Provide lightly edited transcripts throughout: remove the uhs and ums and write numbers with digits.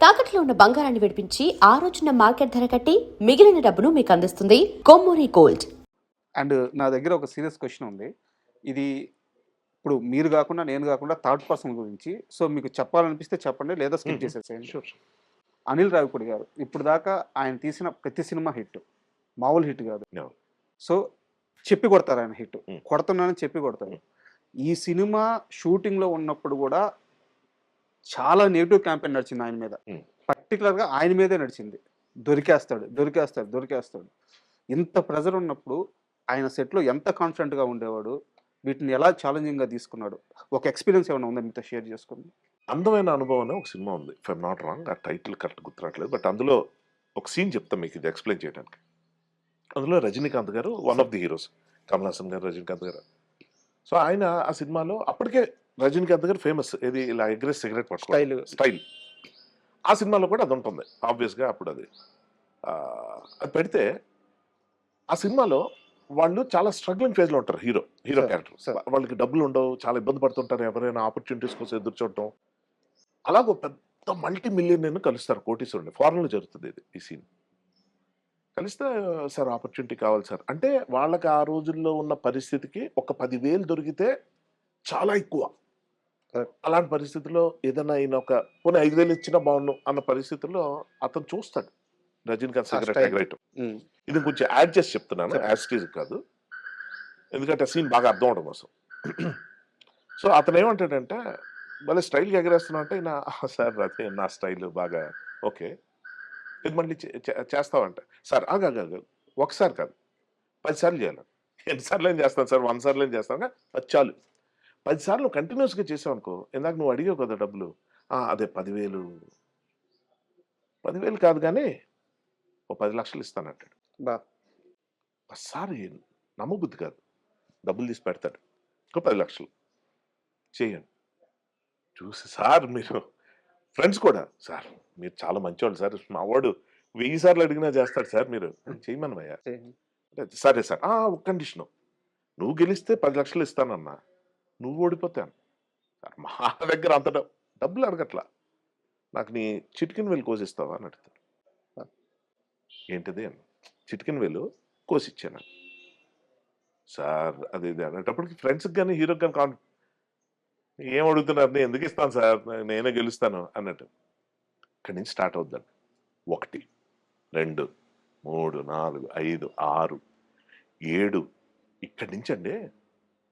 తాకట్లో ఉన్న బంగారాన్ని విడిపించి ఆ రోజున మార్కెట్ ధర కట్టి మిగిలిన డబ్బును మీకు అందిస్తుంది కొమ్మూరి గోల్డ్. అండ్ నా దగ్గర ఒక సీరియస్ క్వశ్చన్ ఉంది. ఇది ఇప్పుడు మీరు కాకుండా నేను కాకుండా థర్డ్ పర్సన్ గురించి. సో మీకు చెప్పాలనిపిస్తే చెప్పండి, లేదా స్కిప్ చేసేసేయండి. షూర్. అనిల్ రావిపూడి గారు ఇప్పుడు దాకా ఆయన తీసిన ప్రతి సినిమా హిట్, మామూలు హిట్ కాదు. No. సో చెప్పి కొడతారు ఆయన హిట్, Hmm. కొడుతున్నానని చెప్పి కొడతారు. ఈ సినిమా షూటింగ్లో ఉన్నప్పుడు కూడా చాలా నెగిటివ్ క్యాంపెయిన్ నడిచింది ఆయన మీద. పర్టికులర్గా ఆయన మీదే నడిచింది. దొరికేస్తాడు దొరికేస్తాడు దొరికేస్తాడు. ఇంత ప్రెజర్ ఉన్నప్పుడు ఆయన సెట్లో ఎంత కాన్ఫిడెంట్గా ఉండేవాడు, వీటిని ఎలా ఛాలెంజింగ్గా తీసుకున్నాడు? ఒక ఎక్స్పీరియన్స్ ఏమైనా ఉందా మీతో షేర్ చేసుకుంది? అందమైన అనుభవం అనే ఒక సినిమా ఉంది, ఇఫ్ ఐమ్ నాట్ రాంగ్. ఆ టైటిల్ కరెక్ట్ గుర్తురాట్లేదు, బట్ అందులో ఒక సీన్ చెప్తాను మీకు ఇది ఎక్స్ప్లెయిన్ చేయడానికి. అందులో రజనీకాంత్ గారు one of the heroes, Kamal Haasan గారు, రజనీకాంత్ గారు. సో ఆయన ఆ సినిమాలో అప్పటికే రజనీకాంత్ గారు ఫేమస్, ఏది ఇలా ఎగ్రెస్ సిగరెట్ పట్టుకోవాలి స్టైల్. ఆ సినిమాలో కూడా అది ఉంటుంది ఆబ్వియస్గా. అప్పుడు అది పెడితే ఆ సినిమాలో వాళ్ళు చాలా స్ట్రగ్లింగ్ ఫేజ్లో ఉంటారు. హీరో క్యారెక్టర్, వాళ్ళకి డబ్బులు ఉండవు, చాలా ఇబ్బంది పడుతుంటారు, ఎవరైనా ఆపర్చునిటీస్ కోసం ఎదురు చూడటం. అలాగో పెద్ద మల్టీ మిలియన్ కలుస్తారు, కోటీశ్వరుని. ఫారెన్లో జరుగుతుంది ఈ సీన్. కలిస్తే సార్ ఆపర్చునిటీ కావాలి సార్ అంటే, వాళ్ళకి ఆ రోజుల్లో ఉన్న పరిస్థితికి ఒక 10,000 దొరికితే చాలా ఎక్కువ. అలాంటి పరిస్థితుల్లో ఏదైనా ఆయన ఒక పోనీ 5,000 ఇచ్చినా బాగుండు అన్న పరిస్థితుల్లో అతను చూస్తాడు రజనీకాంత్ సిగరెట్ ఎగరేయటం. ఇది కొంచెం యాడ్ చేసి చెప్తున్నాను, యాస్టీజ్ కాదు, ఎందుకంటే సీన్ బాగా అర్థం అవడం కోసం. సో అతను ఏమంటాడంటే, భలే స్టైల్గా ఎగరేస్తున్నా అంటే, నా సార్ అదే నా స్టైల్ బాగా ఓకే, ఇది మళ్ళీ చేస్తావంట. సార్ ఆగా ఒకసారి కాదు 10 సార్లు చేయాలి. ఎన్నిసార్లు ఏం చేస్తాను సార్, 100 సార్లు ఏం చేస్తాను, అది చాలు. 10 సార్లు కంటిన్యూస్గా చేసావు అనుకో, ఇందాక నువ్వు అడిగావు కదా డబ్బులు, అదే 10,000 కాదు కానీ ఓ 10 లక్షలు ఇస్తానంటాడు. ఒకసారి నమ్మబుద్ధి కాదు, డబ్బులు తీసి పెడతాడు, ఒక 10 లక్షలు చేయండి. చూసి సార్ మీరు ఫ్రెండ్స్ కూడా, సార్ మీరు చాలా మంచివాళ్ళు సార్, మా వాడు 1000 సార్లు అడిగినా చేస్తాడు సార్, మీరు చేయమనమయ్యా. సరే సార్, ఒక కండిషను, నువ్వు గెలిస్తే 10 లక్షలు ఇస్తానన్నా, నువ్వు ఓడిపోతాను సార్, మా దగ్గర అంత డబ్బులు అడగట్లా, నాకు నీ చిటికిన వేలు కోసిస్తావా అని అడుగుతాడు. ఏంటిది అని, చిటికిన వేలు కోసిచ్చాను సార్. అది ఇది అనేటప్పటికి ఫ్రెండ్స్కి కానీ హీరోకి కానీ ఏం అడుగుతున్నారు, నేను ఎందుకు ఇస్తాను సార్, నేనే గెలుస్తాను అన్నట్టు. ఇక్కడి నుంచి స్టార్ట్ అవుద్దండి. 1, 2, 3, 4, 5, 6, 7 ఇక్కడి నుంచి అండి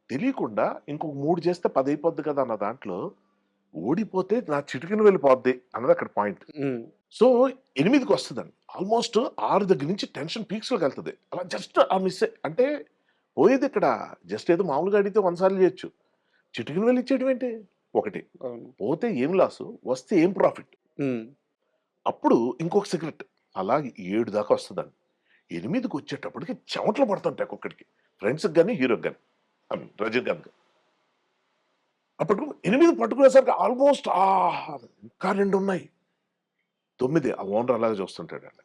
తెలియకుండా ఇంకొక 3 చేస్తే 10 అయిపోద్ది కదా అన్న దాంట్లో ఓడిపోతే నా చిటికిన వెళ్ళిపోద్ది అన్నది అక్కడ పాయింట్. సో 8కి వస్తుందండి. ఆల్మోస్ట్ 6 దగ్గర నుంచి టెన్షన్ పీక్స్లోకి వెళ్తుంది. అలా జస్ట్ ఆ మిస్ అంటే పోయేది ఇక్కడ జస్ట్ ఏదో మామూలుగా అడిగితే 100 సార్లు చేయొచ్చు, చిటికిన వెళ్ళి ఇచ్చేయడం ఏంటి, 1 పోతే ఏం లాసు, వస్తే ఏం ప్రాఫిట్. అప్పుడు ఇంకొక సిగరెట్ అలాగే 7 దాకా వస్తుందండి. 8కి వచ్చేటప్పటికి చెమటలు పడుతుంటాయి ఒక్కొక్కడికి, ఫ్రెండ్స్కి కానీ హీరోకి కానీ, రజనీకాంత్. అప్పుడు 8 పట్టుకునేసరికి ఆల్మోస్ట్ ఇంకా 2 ఉన్నాయి, 9. ఆ ఓనర్ అలాగే చూస్తుంటాడు అండి,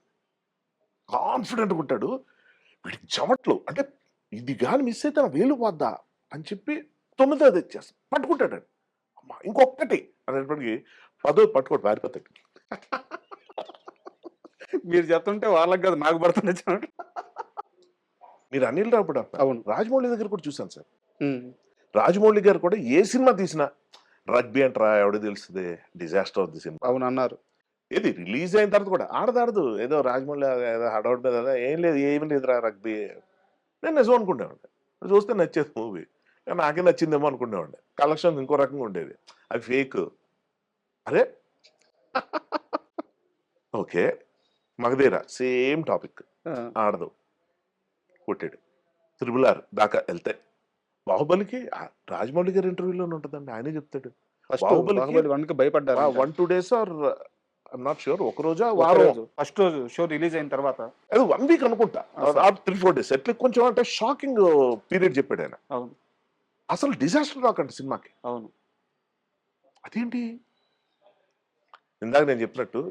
కాన్ఫిడెంట్గా ఉంటాడు. వీడికి చెమట్లు అంటే ఇది కానీ మిస్ అయితే నా వేలు పోద్దా అని చెప్పి 9 అది ఇచ్చేస్తాడు, పట్టుకుంటాడు. అమ్మా ఇంకొకటి అనేటప్పటికి 10 పట్టుకోడు పారిపోతాడు. మీరు చెప్తుంటే వాళ్ళకి కదా నాకు పడుతుంది. మీరు అనిల్ రావిపూడి, అవును, రాజమౌళి దగ్గర కూడా చూసాను సార్. రాజమౌళి గారు కూడా ఏ సినిమా తీసినా రగ్బీ అంటారా ఎవడో తెలుస్తుంది, డిజాస్టర్ అవుతుంది సినిమా. అవును అన్నారు. ఏది రిలీజ్ అయిన తర్వాత కూడా ఆడదాడదు, ఏదో రాజమౌళి ఏదో హడౌట్ మీద ఏం లేదు, ఏమి లేదురా రగ్బీ. నేను నిజం అనుకునేవాడిని, చూస్తే నచ్చేది మూవీ, నాకే నచ్చిందేమో అనుకునేవాడిని. కలెక్షన్ ఇంకో రకంగా ఉండేది, అది ఫేక్. అరే ఓకే, మగధీర సేమ్ టాపిక్, ఆడదు, కొట్టాడు. 3RR దాకా వెళ్తే బాహుబలికి రాజమౌళి గారి ఇంటర్వ్యూలోనే ఉంటుందండి, ఆయనే చెప్తాడు. బాహుబలి భయపడ్డారు 1-2 days or I'm not sure, ఒక రోజా వారం, ఫస్ట్ రోజు షో రిలీజ్ అయిన తర్వాత అది 1 week అనుకుంటా, 3-4 days ఎట్లా కొంచెం అంటే షాకింగ్ పీరియడ్ చెప్పాడు ఆయన. అవును, అసలు డిజాస్టర్ రాకండి సినిమాకి. అవును, అదేంటి ఇందాక నేను చెప్పినట్టు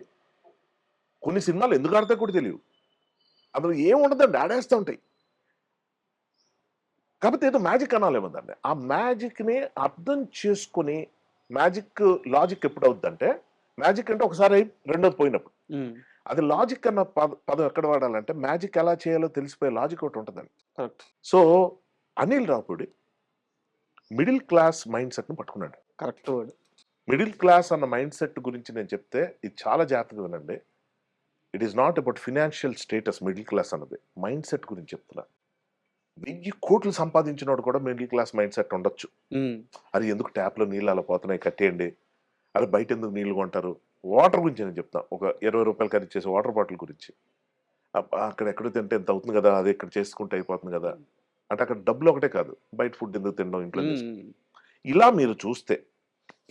కొన్ని సినిమాలు ఎందుకు ఆడతాయి కూడా తెలియదు, అందులో ఏం ఉండదండి, ఆడేస్తూ ఉంటాయి. కాకపోతే ఏదో మ్యాజిక్ అనాలేమందండి, ఆ మ్యాజిక్ని అర్థం చేసుకుని మ్యాజిక్ లాజిక్ ఎప్పుడు అవుద్దంటే మ్యాజిక్ అంటే ఒకసారి రెండోది పోయినప్పుడు. ఉమ్, అది లాజిక్ అన్న పదం ఎక్కడ వాడాలంటే మ్యాజిక్ ఎలా చేయాలో తెలిసిపోయే లాజిక్ ఒకటి ఉంటుందండి. Correct so Anil Ravipudi middle class mind సెట్ని పట్టుకున్నాడు. Correct word. మిడిల్ క్లాస్ అన్న మైండ్ సెట్ గురించి నేను చెప్తే ఇది చాలా జాగ్రత్తగా వినండి. It is not about financial status. Middle class అన్నది మైండ్ సెట్ గురించి చెప్తున్నా. 1000 కోట్లు సంపాదించినోడు కూడా మిడిల్ క్లాస్ మైండ్ సెట్ ఉండొచ్చు. అది ఎందుకు ట్యాప్లో నీళ్ళు అలా పోతున్నాయి కట్టేయండి, అది బయట ఎందుకు నీళ్ళు కొంటారు. వాటర్ గురించి నేను చెప్తాను. ఒక 20 రూపాయలు ఖరీదు చేసే వాటర్ బాటిల్ గురించి, అక్కడ ఎక్కడ తింటే ఎంత అవుతుంది కదా, అది ఇక్కడ చేసుకుంటే అయిపోతుంది కదా అంటే అక్కడ డబ్బులు ఒకటే కాదు, బయట ఫుడ్ ఎందుకు తినడం, ఇంట్లో ఇలా మీరు చూస్తే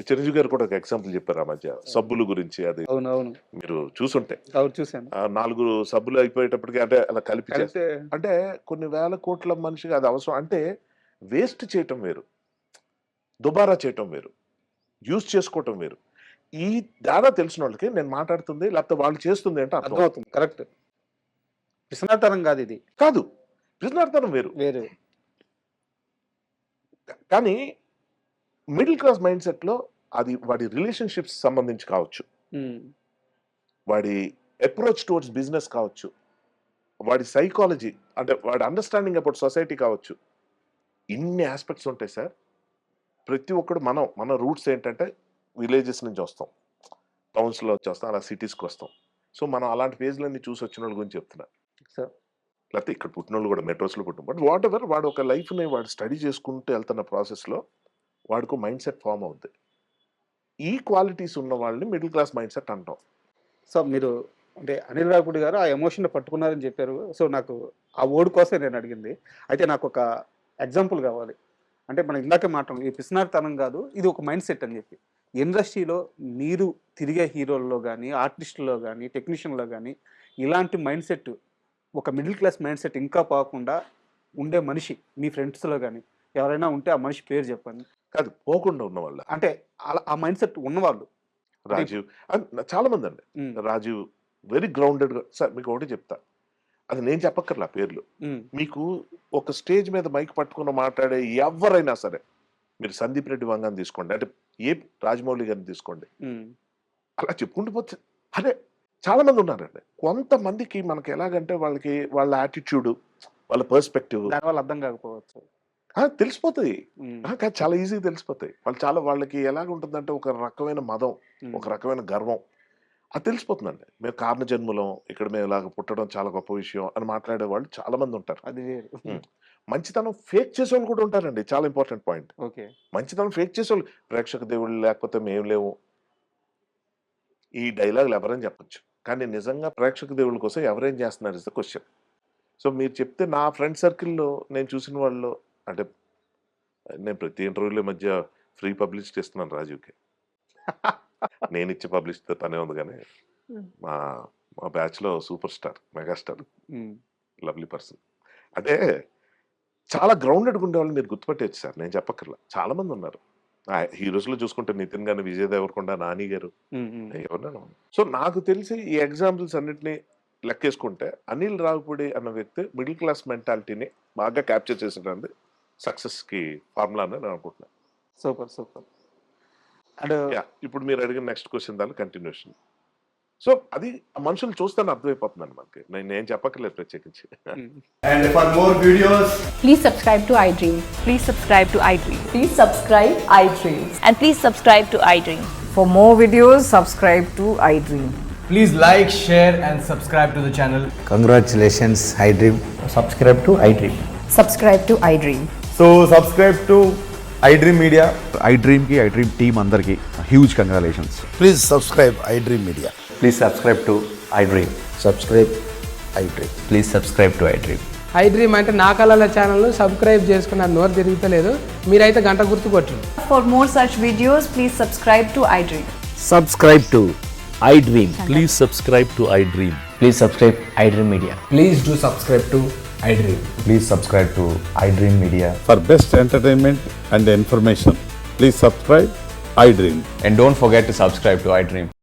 చిరంజీవి గారు కూడా ఒక ఎగ్జాంపుల్ చెప్పారు ఆ మధ్య సబ్బుల గురించి. అది అవునవును మీరు చూసుంటే చూసాను. 4 సబ్బులు అయిపోయేటప్పటికి అంటే అలా కలిపి అంటే కొన్ని వేల కోట్ల మనిషికి అది అవసరం. అంటే వేస్ట్ చేయటం వేరు, దుబారా చేయటం వేరు, యూజ్ చేసుకోవటం వేరు. ఈ దాదా తెలిసిన వాళ్ళకి నేను మాట్లాడుతుంది లేకపోతే వాళ్ళు చేస్తుంది అంటే అర్థమవుతుంది. కరెక్ట్. పిసనాతనం కాదు ఇది, కాదు, పిసినారితనం వేరు. వేరే. కానీ మిడిల్ క్లాస్ మైండ్ సెట్లో అది వాడి రిలేషన్షిప్స్ సంబంధించి కావచ్చు, వాడి అప్రోచ్ టువర్డ్స్ బిజినెస్ కావచ్చు, వాడి సైకాలజీ అంటే వాడి అండర్స్టాండింగ్ అబౌట్ సొసైటీ కావచ్చు. ఇన్ని ఆస్పెక్ట్స్ ఉంటాయి సార్. ప్రతి ఒక్కడు మన రూట్స్ ఏంటంటే విలేజెస్ నుంచి వస్తాం, టౌన్స్లో వచ్చి వస్తాం, అలా సిటీస్కి వస్తాం. సో మనం అలాంటి ఫేజ్లన్నీ చూసి వచ్చిన వాళ్ళ గురించి చెప్తున్నా. లేకపోతే ఇక్కడ పుట్టిన వాళ్ళు కూడా మెట్రోస్లో పుట్టిన, బట్ వాట్ ఎవర్ వాడు ఒక లైఫ్ని వాడు స్టడీ చేసుకుంటూ వెళ్తున్న ప్రాసెస్లో వాడికి మైండ్ సెట్ ఫామ్ అవుతుంది. ఈ క్వాలిటీస్ ఉన్న వాళ్ళని మిడిల్ క్లాస్ మైండ్ సెట్ అంటాం. సో మీరు అంటే అనిల్ రావుపూడి గారు ఆ ఎమోషన్ పట్టుకున్నారని చెప్పారు. సో నాకు ఆ వర్డ్ కోసం నేను అడిగింది. అయితే నాకు ఒక ఎగ్జాంపుల్ కావాలి. అంటే మనం ఇందాకే మాట్లాడు, ఈ పిసినారితనం కాదు, ఇది ఒక మైండ్ సెట్ అని చెప్పి. ఇండస్ట్రీలో మీరు తిరిగే హీరోల్లో కానీ, ఆర్టిస్టుల్లో కానీ, టెక్నీషియన్లో కానీ ఇలాంటి మైండ్ సెట్, ఒక మిడిల్ క్లాస్ మైండ్ సెట్ ఇంకా పోకుండా ఉండే మనిషి మీ ఫ్రెండ్స్లో కానీ ఎవరైనా ఉంటే ఆ మనిషి పేరు చెప్పండి. కాదు, పోకుండా ఉన్న వాళ్ళ అంటే ఆ మైండ్ సెట్ ఉన్నవాళ్ళు. రాజీవ్ చాలా మంది అండి. Rajiv very grounded. సార్ మీకు ఒకటి చెప్తా, అది నేను చెప్పక్కర్లా పేర్లు. మీకు ఒక స్టేజ్ మీద మైక్ పట్టుకుని మాట్లాడే ఎవరైనా సరే, మీరు సందీప్ రెడ్డి వంగాన్ని తీసుకోండి, అంటే ఏ రాజమౌళి గారిని తీసుకోండి, అలా చెప్పుకుంటూ పోతే అదే చాలా మంది ఉన్నారండి. కొంతమందికి మనకి ఎలాగంటే వాళ్ళకి వాళ్ళ యాటిట్యూడ్, వాళ్ళ పర్స్పెక్టివ్ దానివల్ల అర్థం కాకపోవచ్చు, తెలిసిపోతాయి. చాలా ఈజీగా తెలిసిపోతాయి. వాళ్ళకి ఎలాగ ఉంటుందంటే ఒక రకమైన మదం, ఒక రకమైన గర్వం, అది తెలిసిపోతుందండి. మేము కారణ జన్మలం, ఇక్కడ మేము ఇలాగ పుట్టడం చాలా గొప్ప విషయం అని మాట్లాడే వాళ్ళు చాలా మంది ఉంటారు. అది మంచితనం ఫేక్ చేసే వాళ్ళు కూడా ఉంటారండి. చాలా ఇంపార్టెంట్ పాయింట్. మంచితనం ఫేక్ చేసే వాళ్ళు, ప్రేక్షక దేవుళ్ళు లేకపోతే మేము లేవు, ఈ డైలాగులు ఎవరైనా చెప్పచ్చు. కానీ నిజంగా ప్రేక్షక దేవుళ్ళ కోసం ఎవరేం చేస్తున్నారు ఇస్ ద క్వశ్చన్. సో మీరు చెప్తే నా ఫ్రెండ్ సర్కిల్లో నేను చూసిన వాళ్ళు, అంటే నేను ప్రతి ఇంటర్వ్యూలో మధ్య ఫ్రీ పబ్లిసిటీ ఇస్తున్నాను రాజీవ్కి. నేను ఇచ్చే పబ్లిసిటీ పనే ఉంది. కానీ మా బ్యాచ్లో super star, megastar, lovely person, అంటే చాలా గ్రౌండెడ్గా ఉండేవాళ్ళు మీరు గుర్తుపట్టేచ్చు సార్. నేను చెప్పక్కర్లా, చాలా మంది ఉన్నారు. హీరోస్లో చూసుకుంటే నితిన్ గారు, విజయ్ దేవరకొండ, నాని గారు, ఎవరన్నా. సో నాకు తెలిసి ఈ ఎగ్జాంపుల్స్ అన్నిటినీ లెక్కేసుకుంటే అనిల్ రావుపూడి అన్న వ్యక్తి మిడిల్ క్లాస్ మెంటాలిటీని బాగా క్యాప్చర్ చేసేటండి సక్సెస్కి ఫార్ములా అని నేను అనుకుంటున్నాను. సూపర్. అండ్ ఇప్పుడు మీరు అడిగిన నెక్స్ట్ క్వశ్చన్ దాని కంటిన్యూషన్. సో అది మనుషులు చూస్తాను అర్థమైపోతుందండి మనకి. నేను చెప్పక్కర్లేదు ప్రత్యేకించి. And for more videos, Please subscribe to iDream. Please subscribe to iDream. Please subscribe iDream. And please subscribe to iDream. For more videos, subscribe to iDream. please like, share and subscribe to the channel. Congratulations, iDream. Subscribe to iDream. Subscribe to iDream. So subscribe to iDream Media. iDream ki iDream team andarki huge congratulations. Please subscribe iDream Media. Please subscribe to iDream. Subscribe iDream. Please subscribe to iDream. iDream అంటే నా కళల ఛానల్ను subscribe చేసుకున్న నోరు తిరుగుతలేదు, మీరైతే గంట గుర్తు కొట్టండి. For more such videos, please subscribe to iDream. Subscribe to iDream. Please subscribe to iDream. Please subscribe iDream Media. Please do subscribe to iDream. Please subscribe to iDream Media. For best entertainment and information, please subscribe iDream. And don't forget to subscribe to iDream.